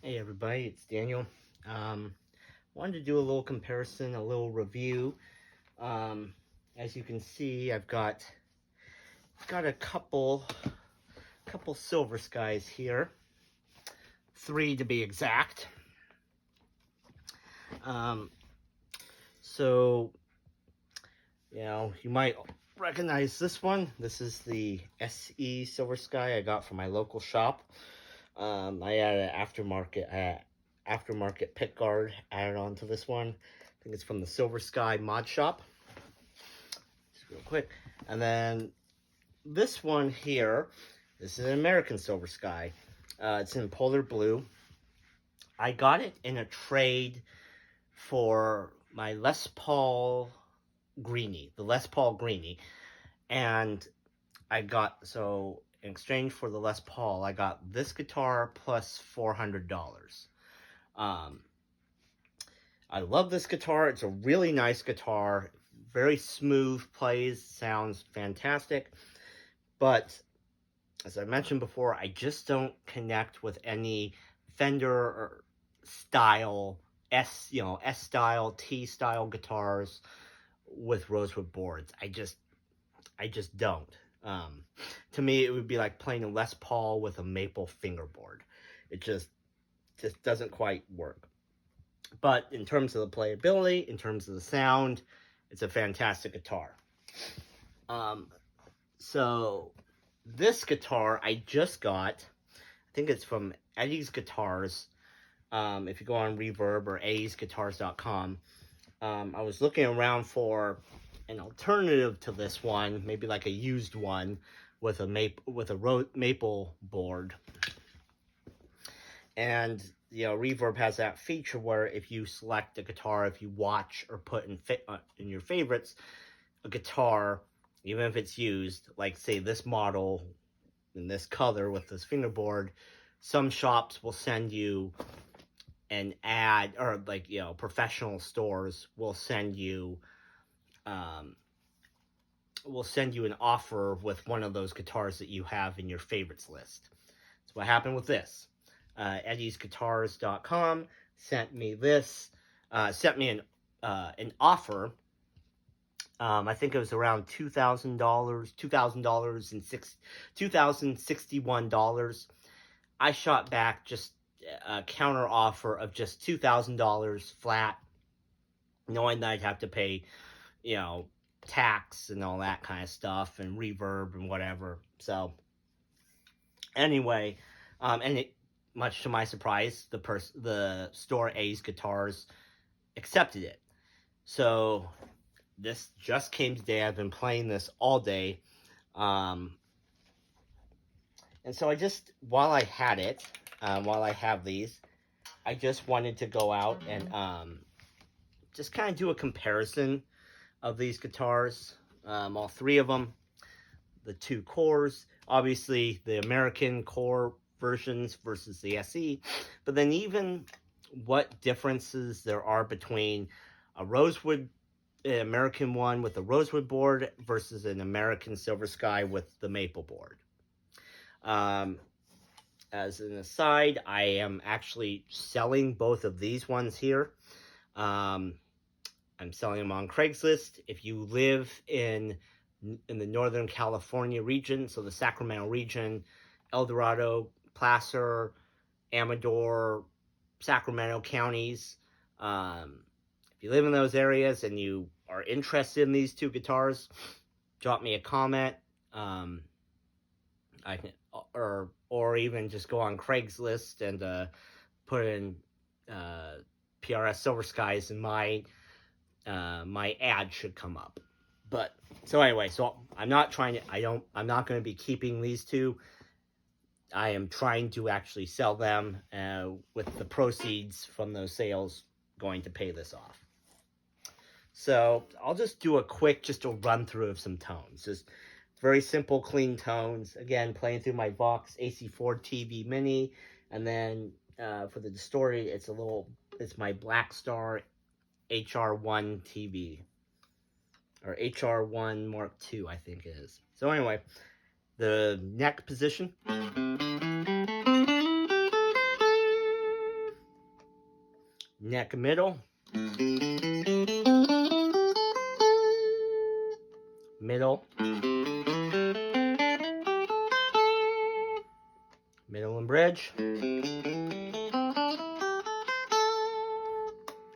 Hey everybody, it's Daniel. Wanted to do a little comparison, a little review. As you can see, I've got a couple Silver Skies here, 3 to be exact. So you might recognize this one. This is the SE Silver Sky I got from my local shop. I added an aftermarket pick guard added onto this one. I think it's from the Silver Sky mod shop. Just real quick. And then this one here, this is an American Silver Sky. It's in polar blue. I got it in a trade for my Les Paul Greenie, the Les Paul Greenie. And in exchange for the Les Paul, I got this guitar plus $400. I love this guitar. It's a really nice guitar. Very smooth, plays, sounds fantastic. But as I mentioned before, I just don't connect with any Fender or style S style, T style guitars with rosewood boards. I just don't. To me, it would be like playing a Les Paul with a maple fingerboard. It just doesn't quite work. But in terms of the playability, in terms of the sound, it's a fantastic guitar. So this guitar I just got, I think it's from Eddie's Guitars. If you go on Reverb or eddiesguitars.com, I was looking around for an alternative to this one, maybe like a used one with a maple board. And Reverb has that feature where if you select a guitar, if you watch or put in your favorites a guitar, even if it's used, like say this model in this color with this fingerboard, some shops will send you an ad, or professional stores will send you an offer with one of those guitars that you have in your favorites list. That's what happened with this. eddiesguitars.com sent me an offer. I think it was around $2,061. I shot back just a counter offer of just $2,000 flat, knowing that I'd have to pay, tax and all that kind of stuff and reverb and whatever. So anyway, much to my surprise, the store A's Guitars accepted it. So this just came today. I've been playing this all day. And so while I have these, I just wanted to go out and just kind of do a comparison of these guitars. All 3 of them, the 2 cores, obviously the American core versions versus the SE, but then even what differences there are between an American one with a rosewood board versus an American Silver Sky with the maple board. As an aside, I am actually selling both of these ones here. I'm selling them on Craigslist. If you live in the Northern California region, so the Sacramento region, El Dorado, Placer, Amador, Sacramento counties, if you live in those areas and you are interested in these 2 guitars, drop me a comment. I can, or even just go on Craigslist and put in PRS Silver Skies, and my ad should come up. But so anyway, I'm not going to be keeping these 2. I am trying to actually sell them, with the proceeds from those sales going to pay this off. So I'll just do a run through of some tones. Just very simple, clean tones. Again, playing through my Vox AC4 TV Mini, and then for the distorted, it's my Black Star HR1 TV, or HR1 Mark II, I think it is. So anyway, the neck position. neck middle, middle, middle and bridge,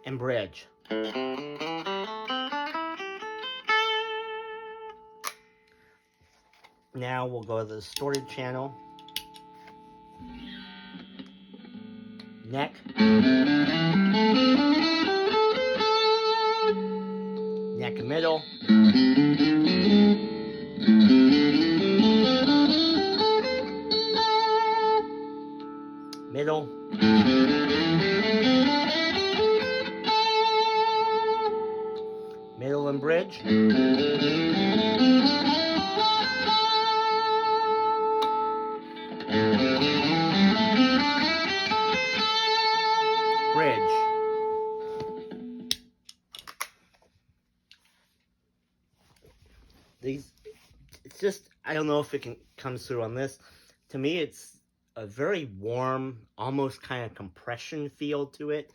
and bridge. Now we'll go to the distorted channel. Neck, neck and middle, middle, middle and bridge, bridge. It's just, I don't know if it comes through on this. To me, it's a very warm, almost kind of compression feel to it,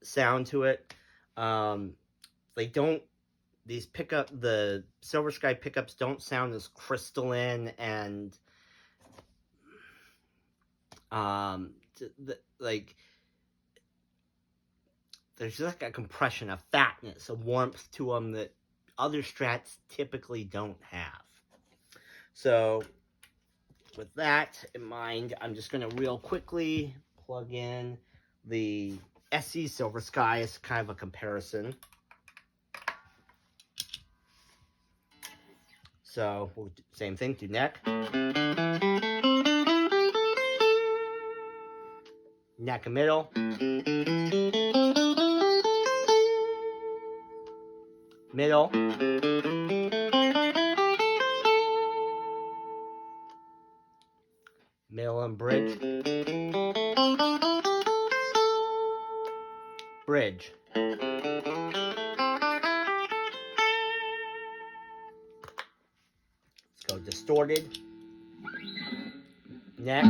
sound to it. The Silver Sky pickups don't sound as crystalline and there's like a compression, a fatness, a warmth to them that other Strats typically don't have. So with that in mind, I'm just going to real quickly plug in the SE Silver Sky as kind of a comparison. So we'll do the same thing, do neck, neck and middle, middle, middle and bridge, bridge. Let's go distorted, neck,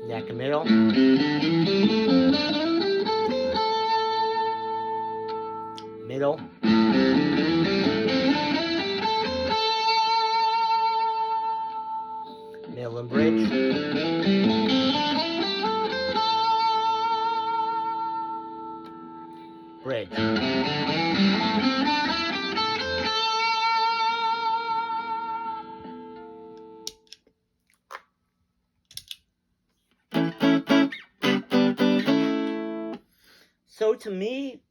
neck and middle, middle, middle and bridge, bridge. So to me,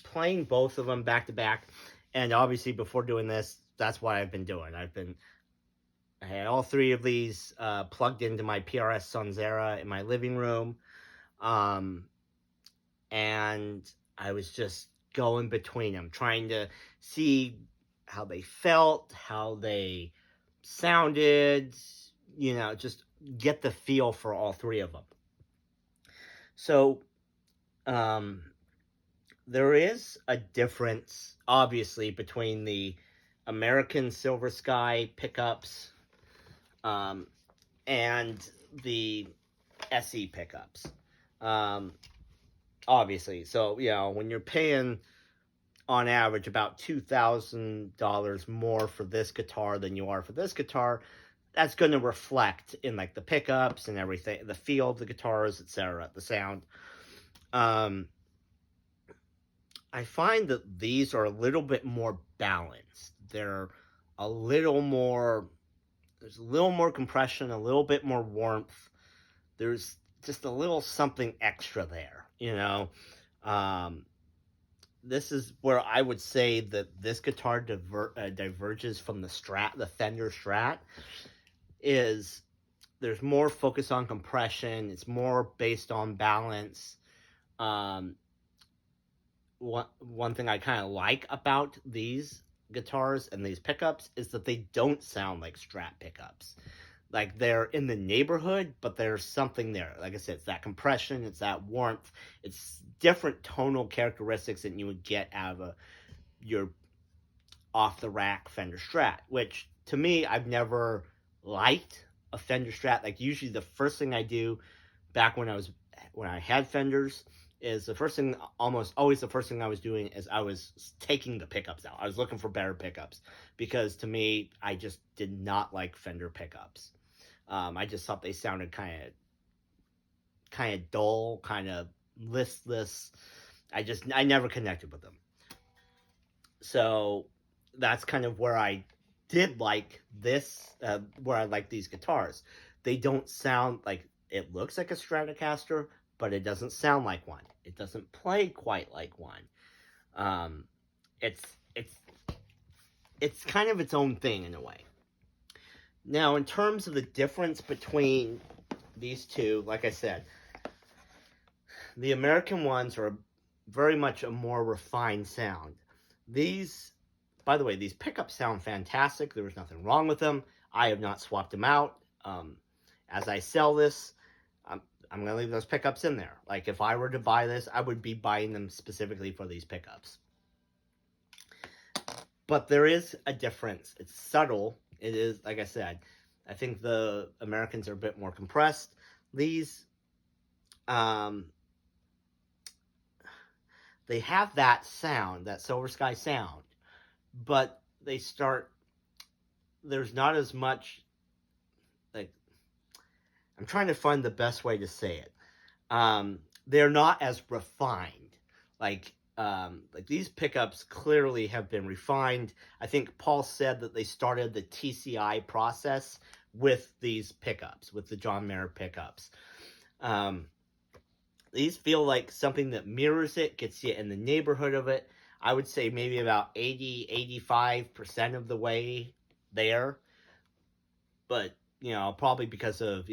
playing both of them back to back, and obviously before doing this, that's what I've been doing. I had all three of these plugged into my PRS Sunzera in my living room, and I was just going between them, trying to see how they felt, how they sounded, just get the feel for all three of them. So, there is a difference, obviously, between the American Silver Sky pickups and the SE pickups. Obviously, so, when you're paying, on average, about $2,000 more for this guitar than you are for this guitar, that's going to reflect in, like, the pickups and everything, the feel of the guitars, etc., the sound. I find that these are a little bit more balanced. They're a little more, there's a little more compression, a little bit more warmth. There's just a little something extra there, This is where I would say that this guitar diverges from the Strat, the Fender Strat, is there's more focus on compression. It's more based on balance. One thing I kind of like about these guitars and these pickups is that they don't sound like Strat pickups. Like, they're in the neighborhood, but there's something there. Like I said, it's that compression, it's that warmth, it's different tonal characteristics that you would get out of your off-the-rack Fender Strat, which, to me, I've never liked a Fender Strat, like usually the first thing I do back when I had Fenders is the first thing, almost always the first thing I was doing is I was taking the pickups out. I was looking for better pickups because to me, I just did not like Fender pickups. I just thought they sounded kind of dull, kind of listless. I never connected with them. So that's kind of where I did like this, where I like these guitars. They don't sound like, it looks like a Stratocaster, but it doesn't sound like one. It doesn't play quite like one. Um, it's it's it's kind of its own thing in a way. Now, in terms of the difference between these two, like I said, the American ones are very much a more refined sound. These, by the way, these pickups sound fantastic. There was nothing wrong with them. I have not swapped them out. As I sell this, I'm going to leave those pickups in there. Like, if I were to buy this, I would be buying them specifically for these pickups. But there is a difference. It's subtle. It is, like I said, I think the Americans are a bit more compressed. These, they have that sound, that Silver Sky sound, but there's not as much, like, I'm trying to find the best way to say it. They're not as refined. Like these pickups clearly have been refined. I think Paul said that they started the TCI process with these pickups, with the John Mayer pickups. These feel like something that mirrors it, gets you in the neighborhood of it. I would say maybe about 80-85% of the way there. But, probably because of,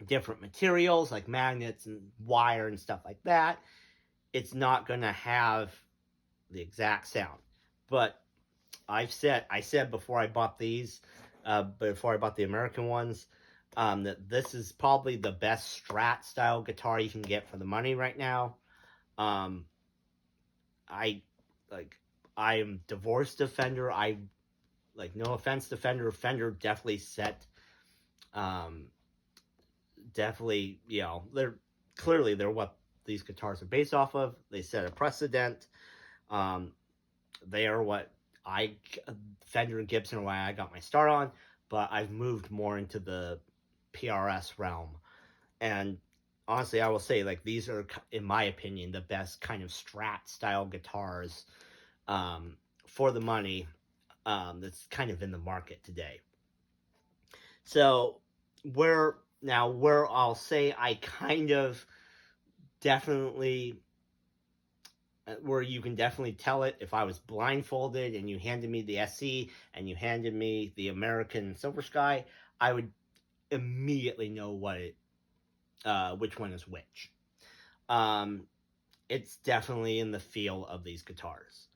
different materials like magnets and wire and stuff like that, it's not going to have the exact sound. But I said before I bought these, before I bought the American ones, that this is probably the best Strat style guitar you can get for the money right now. I am divorced to Fender. No offense to Fender. Fender definitely set, they're what these guitars are based off of. They set a precedent. They are what Fender and Gibson are why I got my start on, but I've moved more into the PRS realm. And honestly, I will say, like, these are, in my opinion, the best kind of Strat style guitars for the money that's kind of in the market today. So where I'll say I kind of definitely, where you can definitely tell it, if I was blindfolded and you handed me the SE and you handed me the American Silver Sky, I would immediately know which one is which. It's definitely in the feel of these guitars.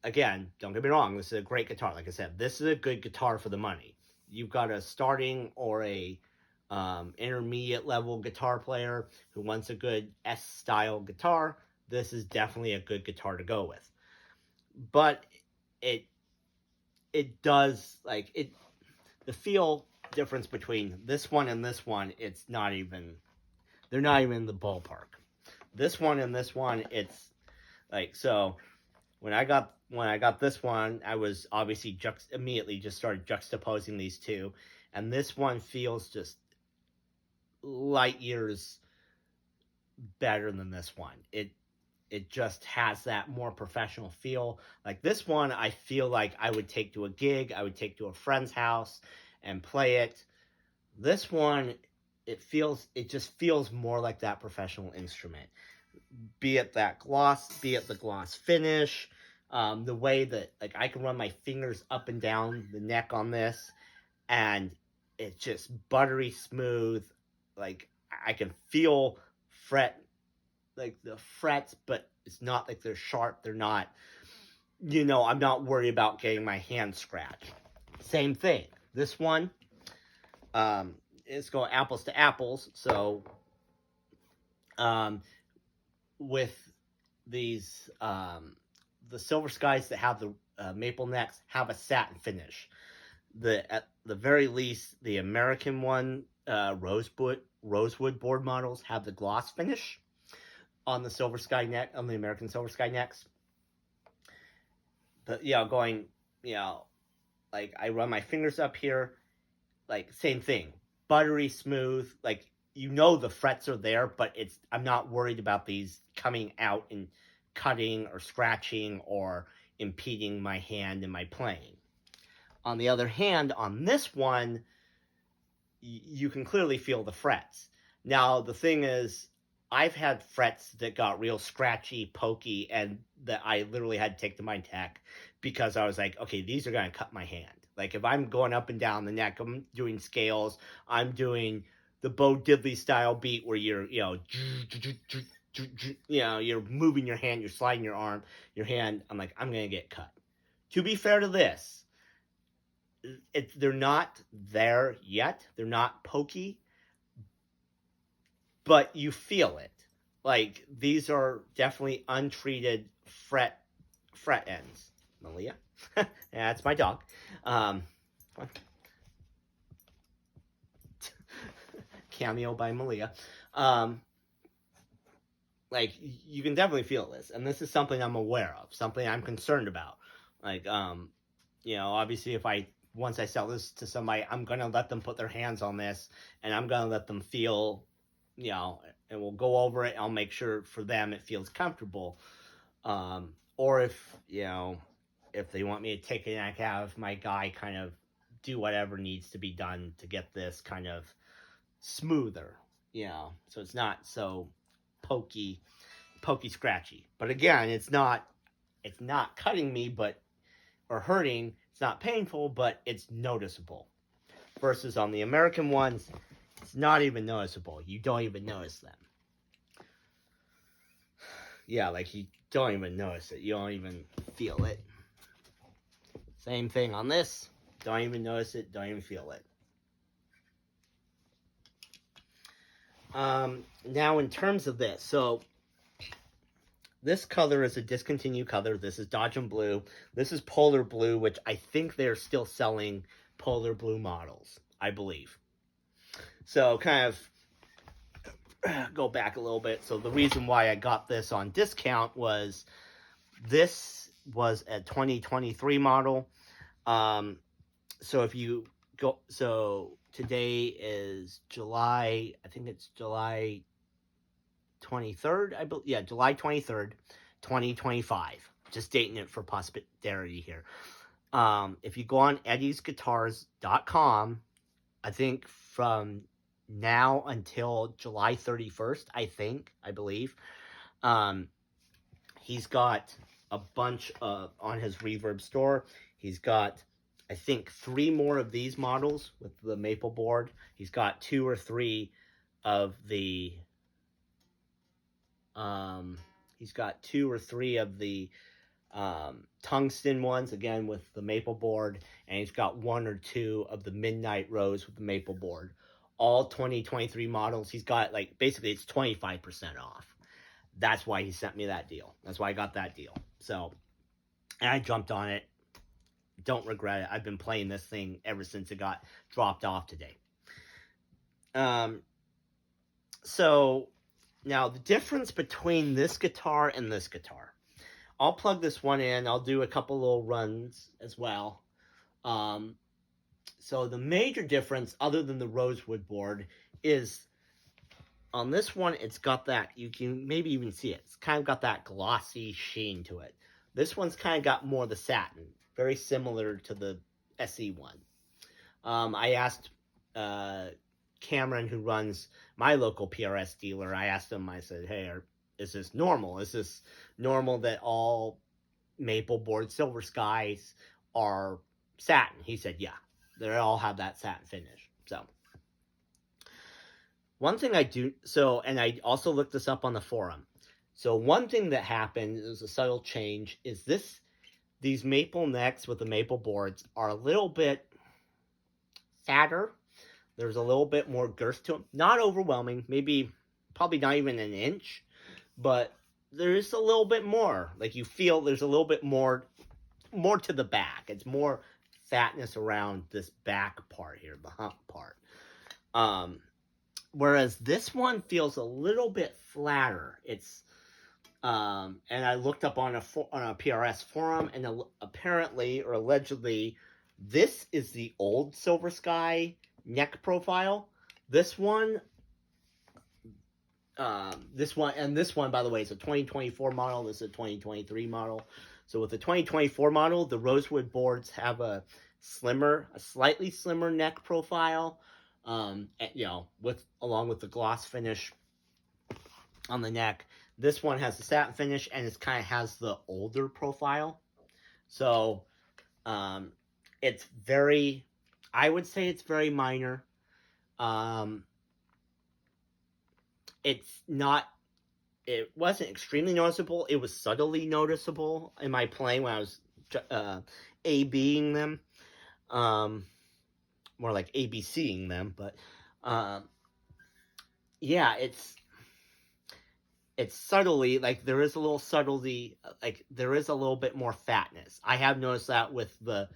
Again, don't get me wrong, this is a great guitar. Like I said, this is a good guitar for the money. You've got a starting or a intermediate level guitar player who wants a good S-style guitar. This is definitely a good guitar to go with. But it does, like, the feel difference between this one and this one, they're not even in the ballpark. This one and this one, it's like, so when I got this one, I was obviously immediately just started juxtaposing these two, and this one feels just light years better than this one. It just has that more professional feel. Like, this one, I feel like I would take to a gig, I would take to a friend's house and play it. This one, it just feels more like that professional instrument. Be it the gloss finish, the way that, like, I can run my fingers up and down the neck on this, and it's just buttery smooth. Like, I can feel the frets, but it's not like they're sharp. They're not, I'm not worried about getting my hand scratched. Same thing. This one, it's going apples to apples. So, with these, the Silver Skies that have the maple necks have a satin finish. At the very least, the American one, rosewood board models have the gloss finish on the Silver Sky neck, on the American Silver Sky necks. But going, like I run my fingers up here, like same thing, buttery smooth. Like the frets are there, but I'm not worried about these coming out and cutting or scratching or impeding my hand in my playing. On the other hand, on this one, you can clearly feel the frets. Now, the thing is, I've had frets that got real scratchy, pokey, and that I literally had to take to my tech because I was like, okay, these are going to cut my hand. Like, if I'm going up and down the neck, I'm doing scales, I'm doing the Bo Diddley style beat where you're, you're moving your hand, you're sliding your arm, your hand. I'm like, I'm going to get cut. To be fair to this, they're not there yet. They're not pokey, but you feel it. Like, these are definitely untreated fret ends. Malia? Yeah, that's my dog. Cameo by Malia. Like, you can definitely feel this, and this is something I'm aware of, something I'm concerned about. Like, obviously once I sell this to somebody, I'm going to let them put their hands on this, and I'm going to let them feel, and we'll go over it. I'll make sure for them it feels comfortable. Or if they want me to take it, and I can have my guy kind of do whatever needs to be done to get this kind of smoother, so it's not so pokey, scratchy. But again, it's not cutting me, or hurting. It's not painful, but it's noticeable. Versus on the American ones, it's not even noticeable. You don't even notice them. Yeah, like you don't even notice it. You don't even feel it. Same thing on this. Don't even notice it. Don't even feel it. Now, in terms of this, so this color is a discontinued color. This is Dodge and Blue. This is Polar Blue, which I think they're still selling Polar Blue models, I believe. So kind of go back a little bit. So the reason why I got this on discount was this was a 2023 model. So if you go, so today is July, I think it's July 23rd, I believe. Yeah, July 23rd, 2025. Just dating it for posterity here. If you go on eddiesguitars.com, I think from now until July 31st, I believe, he's got a bunch of, on his Reverb store, he's got, I think, 3 more of these models with the maple board. He's got 2 or 3 of the tungsten ones, again with the maple board, and he's got 1 or 2 of the midnight rose with the maple board. All 2023 models. He's got, like, basically it's 25% off. That's why he sent me that deal. That's why I got that deal. So, and I jumped on it. Don't regret it. I've been playing this thing ever since it got dropped off today. So, now the difference between this guitar and this guitar. I'll plug this one in. I'll do a couple little runs as well. So the major difference, other than the rosewood board, is on this one, it's got that, you can maybe even see it. It's kind of got that glossy sheen to it. This one's kind of got more of the satin, very similar to the SE one. I asked Cameron, who runs my local PRS dealer, I asked him, I said, hey, is this normal? Is this normal that all maple board Silver Skies are satin? He said, yeah, they all have that satin finish. So, one thing I do, and I also looked this up on the forum. So one thing that happened, is a subtle change, is these maple necks with the maple boards are a little bit fatter. There's a little bit more girth to them. Not overwhelming, probably not even an inch, but there's a little bit more. Like, you feel there's a little bit more to the back. It's more fatness around this back part here, the hump part. Whereas this one feels a little bit flatter. It's and I looked up on a PRS forum, and apparently or allegedly, this is the old Silver Sky neck profile. This one, this one, by the way, is a 2024 model. This is a 2023 model. So with the 2024 model, the rosewood boards have a slightly slimmer neck profile. And, along with the gloss finish on the neck. This one has the satin finish, and it kind of has the older profile. So, it's very, I would say it's very minor. It wasn't extremely noticeable. It was subtly noticeable in my playing when I was A-B'ing them. More like ABCing them, but yeah, it's subtly, like, there is a little subtlety, like, there is a little bit more fatness. I have noticed that with the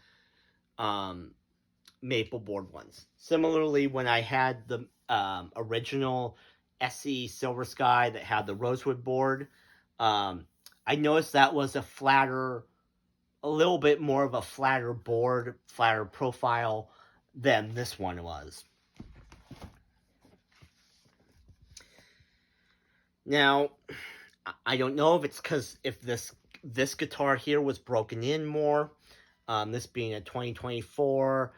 maple board ones. Similarly, when I had the original SE Silver Sky that had the rosewood board, I noticed that was a little bit more of a flatter board, flatter profile than this one was. Now, I don't know if it's because if this guitar here was broken in more, this being a 2024,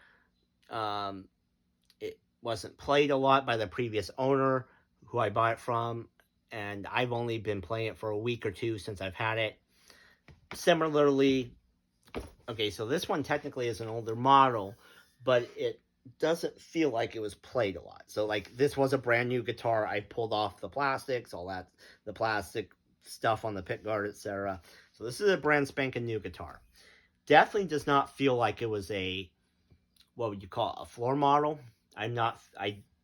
it wasn't played a lot by the previous owner who I bought it from, and I've only been playing it for a week or two since I've had it. Similarly, okay, so this one technically is an older model, but it doesn't feel like it was played a lot. So, like, this was a brand new guitar. I pulled off the plastics, the plastic stuff on the pickguard, etc. So this is a brand spanking new guitar. Definitely does not feel like it was a, what would you call it, a floor model. I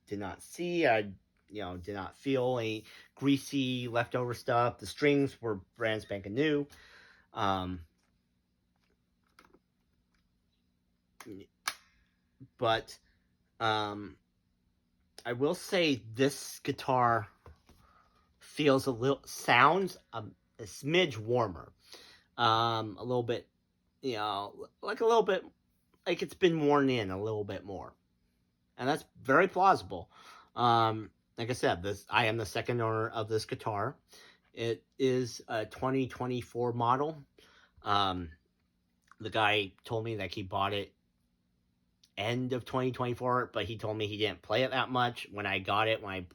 did not feel any greasy leftover stuff. The strings were brand spanking new. But I will say this guitar sounds a smidge warmer. A little bit, like a little bit, like it's been worn in a little bit more. And that's very plausible. Like I said, I am the second owner of this guitar. It is a 2024 model. The guy told me that he bought it end of 2024, but he told me he didn't play it that much. When I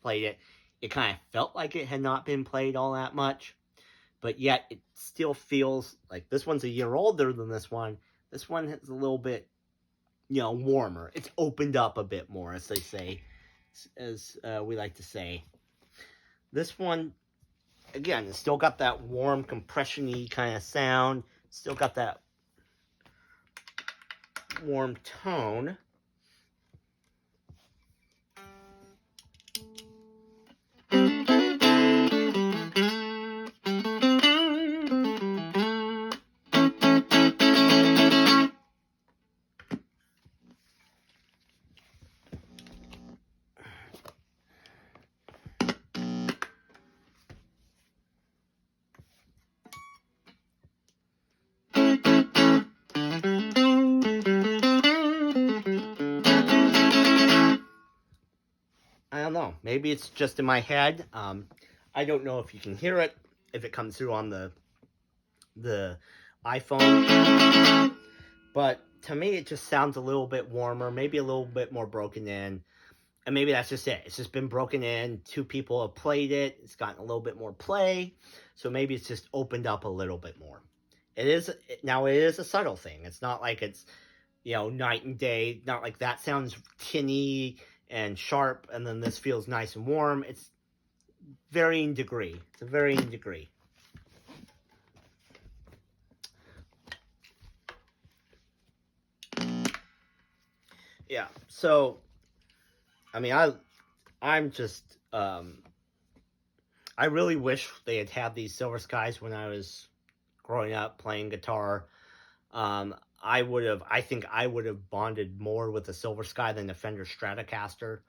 played it, it kind of felt like it had not been played all that much. But yet, it still feels like this one's a year older than this one. This one is a little bit, warmer. It's opened up a bit more, as they say, as we like to say. This one, again, it's still got that warm, compression-y kind of sound. Still got that warm tone. I don't know. Maybe it's just in my head. I don't know if you can hear it, if it comes through on the iPhone. But to me, it just sounds a little bit warmer, maybe a little bit more broken in. And maybe that's just it. It's just been broken in. 2 people have played it. It's gotten a little bit more play. So maybe it's just opened up a little bit more. It is a subtle thing. It's not like it's, night and day. Not like that sounds tinny and sharp, and then this feels nice and warm. It's varying degree. It's a varying degree. Yeah, so, I mean, I'm just, I really wish they had these Silver Skies when I was growing up playing guitar. I think I would have bonded more with the Silver Sky than the Fender Stratocaster.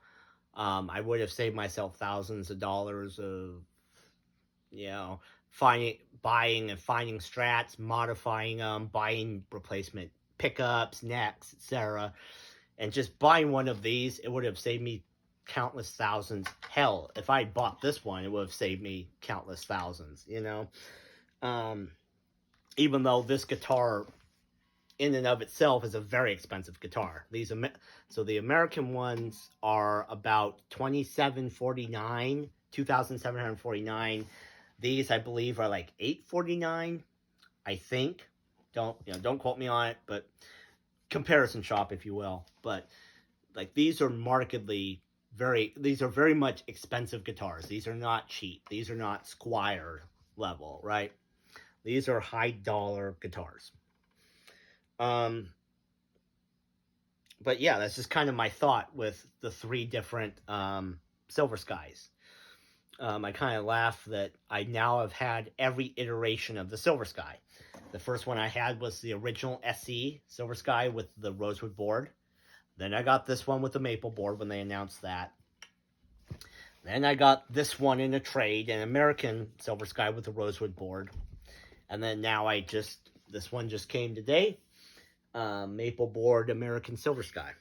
I would have saved myself thousands of dollars of, you know, buying and finding strats, modifying them, buying replacement pickups, necks, etc. And just buying one of these, it would have saved me countless thousands. Hell, if I bought this one, it would have saved me countless thousands, you know? Even though this guitar in and of itself is a very expensive guitar. So the American ones are about $2,749. These, I believe, are like $849, I think. Don't quote me on it, but comparison shop, if you will. But like, these are very much expensive guitars. These are not cheap. These are not Squire level, right? These are high dollar guitars. But yeah, that's just kind of my thought with the three different Silver Skies. I kind of laugh that I now have had every iteration of the Silver Sky. The first one I had was the original SE Silver Sky with the rosewood board. Then I got this one with the maple board when they announced that. Then I got this one in a trade, an American Silver Sky with the rosewood board. And then now this one just came today. Maple board American Silver Sky.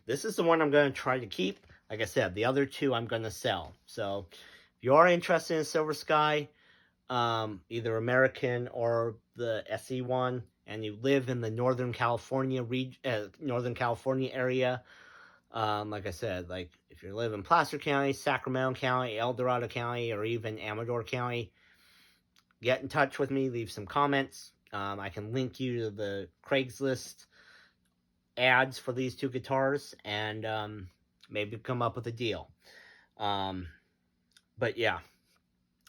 This is the one I'm going to try to keep. Like I said, the other two I'm going to sell. So if you are interested in Silver Sky, either American or the SE one, and you live in the Northern California area, like I said, like if you live in Placer County, Sacramento County, El Dorado County, or even Amador County, get in touch with me, leave some comments. I can link you to the Craigslist ads for these two guitars, and maybe come up with a deal. But yeah,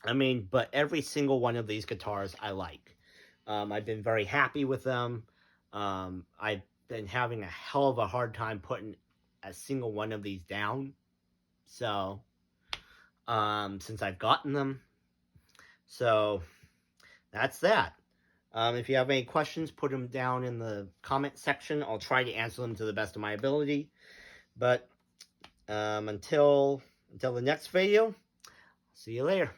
but every single one of these guitars I like. I've been very happy with them. I've been having a hell of a hard time putting a single one of these down. So, since I've gotten them. So, that's that. If you have any questions, put them down in the comment section. I'll try to answer them to the best of my ability. But until the next video, see you later.